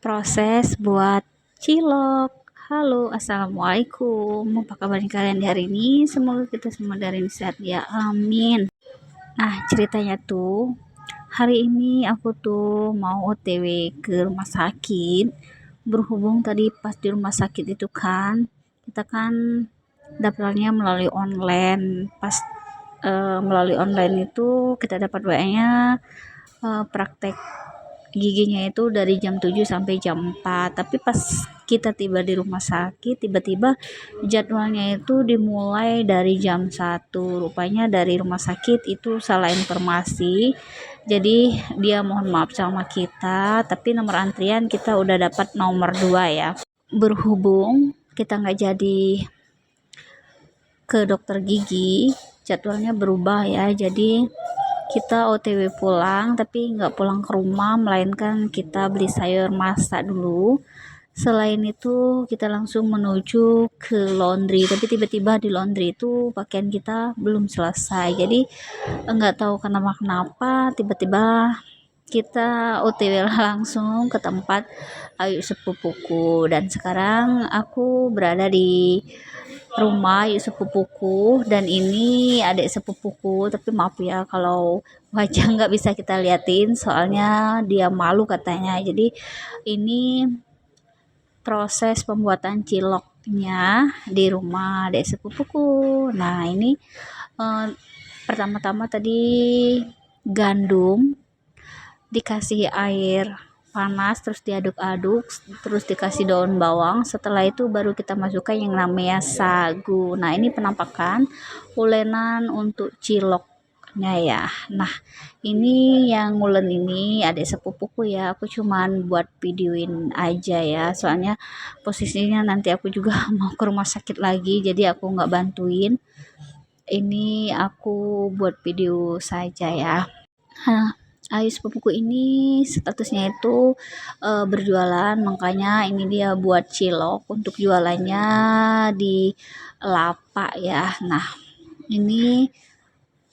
Proses buat cilok. Halo, assalamualaikum. Apa kabar kalian di hari ini? Semoga kita semua dari ini sehat ya. Amin. Nah, ceritanya tuh hari ini aku tuh mau OTW ke rumah sakit. Berhubung tadi pas di rumah sakit itu kan, kita kan daftarnya melalui online. Pas melalui online itu kita dapat WA-nya praktek giginya itu dari jam 7 sampai jam 4, tapi pas kita tiba di rumah sakit tiba-tiba jadwalnya itu dimulai dari jam 1. Rupanya dari rumah sakit itu salah informasi, jadi dia mohon maaf sama kita, tapi nomor antrian kita udah dapat nomor 2 ya. Berhubung kita nggak jadi ke dokter gigi, jadwalnya berubah ya, jadi kita OTW pulang, tapi nggak pulang ke rumah, melainkan kita beli sayur masak dulu. Selain itu kita langsung menuju ke laundry, tapi tiba-tiba di laundry itu pakaian kita belum selesai, jadi nggak tahu kenapa tiba-tiba kita OTW langsung ke tempat ayu sepupuku, dan sekarang aku berada di rumah ayu sepupuku, dan ini adik sepupuku, tapi maaf ya kalau wajah nggak bisa kita liatin soalnya dia malu katanya. Jadi ini proses pembuatan ciloknya di rumah adik sepupuku. Nah ini pertama-tama tadi gandum dikasih air panas, terus diaduk-aduk, terus dikasih daun bawang. Setelah itu baru kita masukkan yang namanya sagu. Nah ini penampakan ulenan untuk ciloknya ya. Nah ini yang ngulen ini adik sepupuku ya, aku cuman buat videoin aja ya, soalnya posisinya nanti aku juga mau ke rumah sakit lagi, jadi aku nggak bantuin. Ini aku buat video saja ya. Ayu sepupuku ini statusnya itu berjualan, makanya ini dia buat cilok untuk jualannya di lapak ya. Nah ini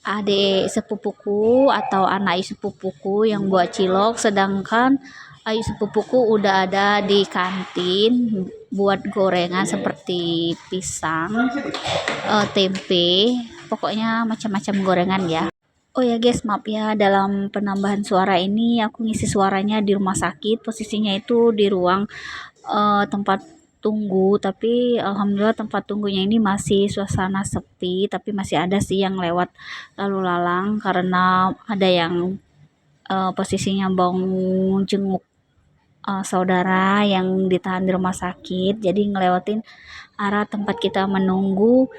adik sepupuku atau anak ayu sepupuku yang buat cilok, sedangkan ayu sepupuku udah ada di kantin buat gorengan seperti pisang, tempe, pokoknya macam-macam gorengan ya. Oh ya guys, maaf ya dalam penambahan suara ini, aku ngisi suaranya di rumah sakit, posisinya itu di ruang tempat tunggu, tapi alhamdulillah tempat tunggunya ini masih suasana sepi, tapi masih ada sih yang lewat lalu lalang karena ada yang posisinya mau jenguk saudara yang ditahan di rumah sakit, jadi ngelewatin arah tempat kita menunggu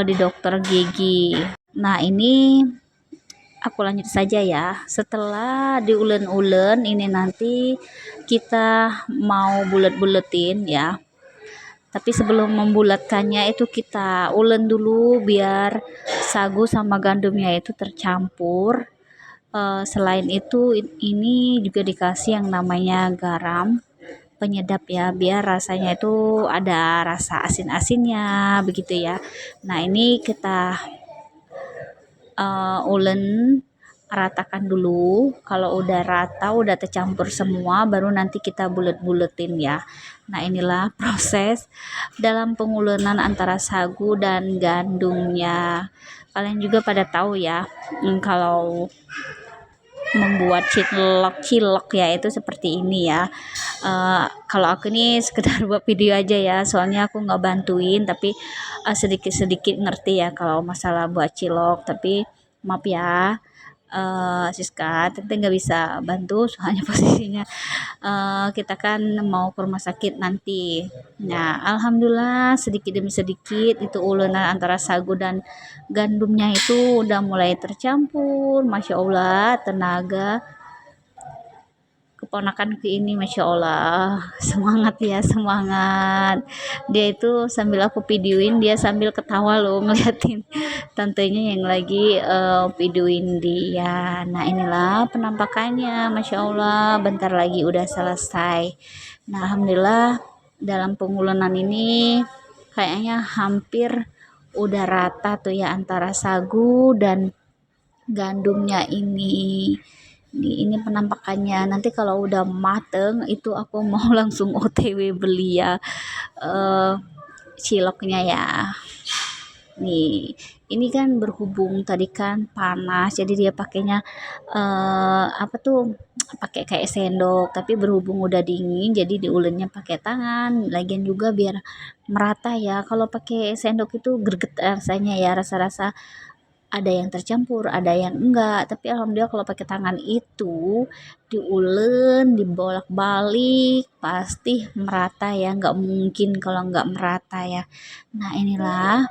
di dokter gigi. Nah ini aku lanjut saja ya. Setelah diulen-ulen ini nanti kita mau bulet-buletin ya. Tapi sebelum membulatkannya itu kita ulen dulu biar sagu sama gandumnya itu tercampur. Selain itu ini juga dikasih yang namanya garam penyedap ya, biar rasanya itu ada rasa asin-asinnya begitu ya. Nah ini kita ulen ratakan dulu. Kalau udah rata, udah tercampur semua, baru nanti kita bulet-buletin ya. Nah inilah proses dalam pengulenan antara sagu dan gandumnya. Kalian juga pada tahu ya, kalau membuat cilok ya itu seperti ini ya. Kalau aku nih sekedar buat video aja ya, soalnya aku nggak bantuin, tapi sedikit-sedikit ngerti ya kalau masalah buat cilok, tapi maaf ya Siska, tentu nggak bisa bantu soalnya posisinya kita kan mau ke rumah sakit nanti. Nah alhamdulillah sedikit demi sedikit itu ulenan antara sagu dan gandumnya itu udah mulai tercampur, masya Allah. Tenaga keponakanku ini masya Allah semangat ya, semangat. Dia itu sambil aku videoin, dia sambil ketawa loh ngeliatin tantenya yang lagi videoin dia. Nah inilah penampakannya, masya Allah, bentar lagi udah selesai. Nah alhamdulillah dalam pengulenan ini kayaknya hampir udah rata tuh ya antara sagu dan gandumnya ini. Ini penampakannya. Nanti kalau udah mateng itu aku mau langsung OTW beli ya ciloknya ya. Nih, ini kan berhubung tadi kan panas, jadi dia pakainya apa tuh, pakai kayak sendok, tapi berhubung udah dingin, jadi diulennya pakai tangan. Lagian juga biar merata ya. Kalau pakai sendok itu greget rasanya ya, rasa-rasa ada yang tercampur, ada yang enggak. Tapi alhamdulillah kalau pakai tangan itu diulen, dibolak-balik, pasti merata ya. Nggak mungkin kalau nggak merata ya. Nah inilah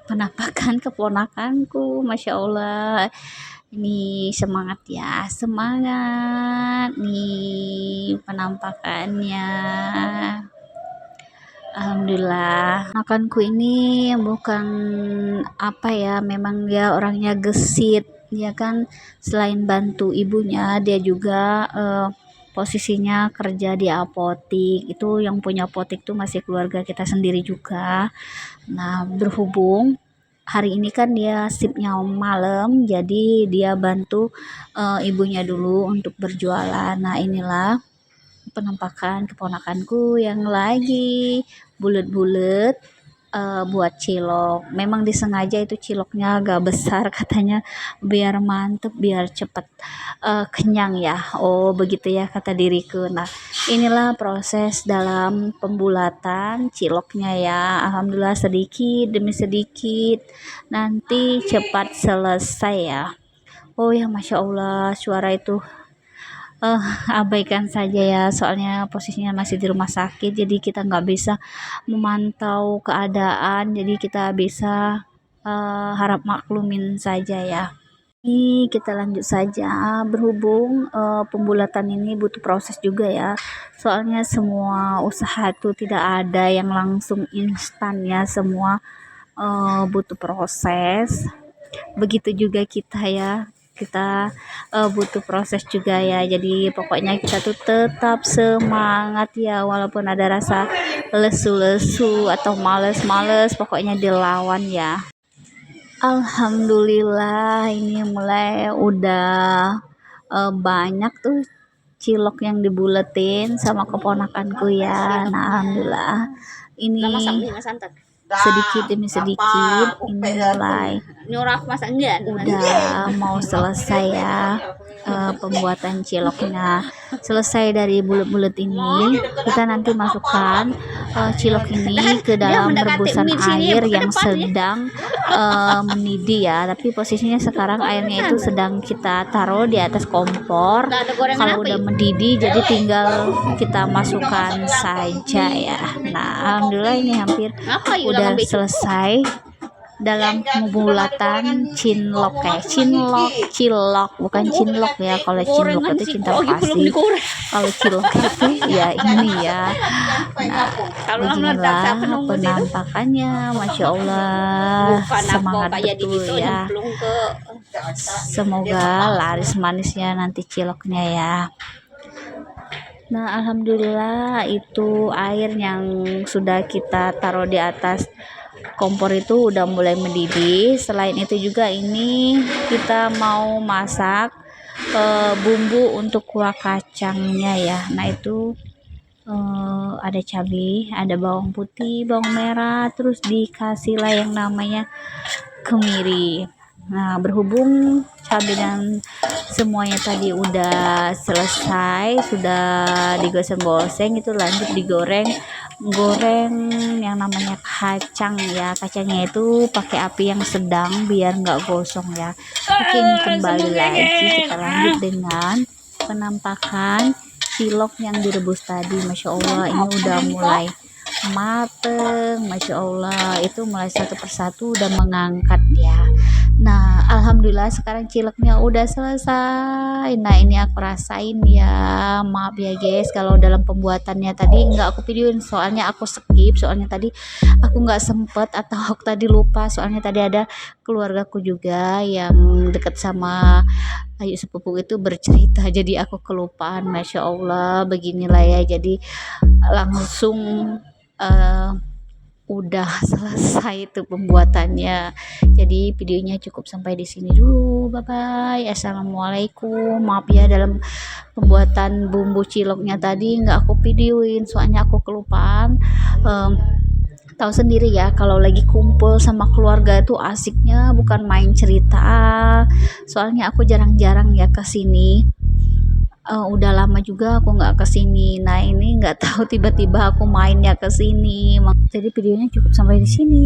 penampakan keponakanku, masya Allah. Ini semangat ya, semangat nih penampakannya. Alhamdulillah, makanku ini bukan apa ya, memang dia orangnya gesit, dia kan selain bantu ibunya, dia juga posisinya kerja di apotik. Itu yang punya apotik tuh masih keluarga kita sendiri juga. Nah, berhubung hari ini kan dia shiftnya malam, jadi dia bantu ibunya dulu untuk berjualan. Nah, inilah penampakan keponakanku yang lagi bulet-bulet buat cilok. Memang disengaja itu ciloknya agak besar katanya biar mantep, biar cepet kenyang ya. Oh begitu ya kata diriku. Nah inilah proses dalam pembulatan ciloknya ya. Alhamdulillah sedikit demi sedikit nanti cepat selesai ya. Oh ya masya Allah, suara itu abaikan saja ya, soalnya posisinya masih di rumah sakit, jadi kita nggak bisa memantau keadaan, jadi kita bisa harap maklumin saja ya. Ini kita lanjut saja, berhubung pembulatan ini butuh proses juga ya, soalnya semua usaha itu tidak ada yang langsung instan ya, semua butuh proses. Begitu juga kita ya, kita butuh proses juga ya, jadi pokoknya kita tuh tetap semangat ya, walaupun ada rasa lesu-lesu atau males-males, pokoknya dilawan ya. Alhamdulillah ini mulai udah banyak tuh cilok yang dibuletin sama keponakanku ya. Nah alhamdulillah ini sedikit demi sedikit ini mulai udah mau selesai ya pembuatan ciloknya. Selesai dari bulet-bulet ini, kita nanti masukkan cilok ini ke dalam rebusan air yang sedang mendidih ya, tapi posisinya sekarang airnya itu sedang kita taruh di atas kompor. Kalau udah mendidih jadi tinggal kita masukkan saja ya. Nah alhamdulillah ini hampir udah selesai dalam pembulatan cinlok, kayak cilok bukan cinlok ya. Kalau cinlok itu cinta pasti, kalau cilok itu ya ini ya. Nah beginilah penampakannya, masya Allah, semangat betul ya. Semoga laris manis ya nanti ciloknya ya. Nah alhamdulillah itu air yang sudah kita taruh di atas kompor itu udah mulai mendidih. Selain itu juga ini kita mau masak bumbu untuk kuah kacangnya ya. Nah itu ada cabai, ada bawang putih, bawang merah, terus dikasih lah yang namanya kemiri. Nah berhubung cabai dan semuanya tadi udah selesai, sudah digoseng-goseng, itu lanjut digoreng yang namanya kacang ya. Kacangnya itu pakai api yang sedang biar nggak gosong ya. Oke ini kembali lagi kita lanjut dengan penampakan cilok yang direbus tadi. Masya Allah ini udah mulai mateng, masya Allah, itu mulai satu persatu udah mengangkat ya. Nah alhamdulillah sekarang ciloknya udah selesai. Nah ini aku rasain ya, maaf ya guys kalau dalam pembuatannya tadi nggak aku videoin, soalnya aku skip, soalnya tadi aku nggak sempet atau aku tadi lupa, soalnya tadi ada keluargaku juga yang deket sama ayu sepupu itu bercerita, jadi aku kelupaan. Masya Allah beginilah ya, jadi langsung udah selesai tuh pembuatannya. Jadi videonya cukup sampai di sini dulu. Bye bye. Assalamualaikum. Maaf ya, dalam pembuatan bumbu ciloknya tadi nggak aku videoin soalnya aku kelupaan. Tahu sendiri ya, kalau lagi kumpul sama keluarga itu asiknya bukan main cerita. Soalnya aku jarang-jarang ya ke sini. Udah lama juga aku nggak ke sini. Nah, ini nggak tahu tiba-tiba aku mainnya ke sini. Jadi videonya cukup sampai di sini.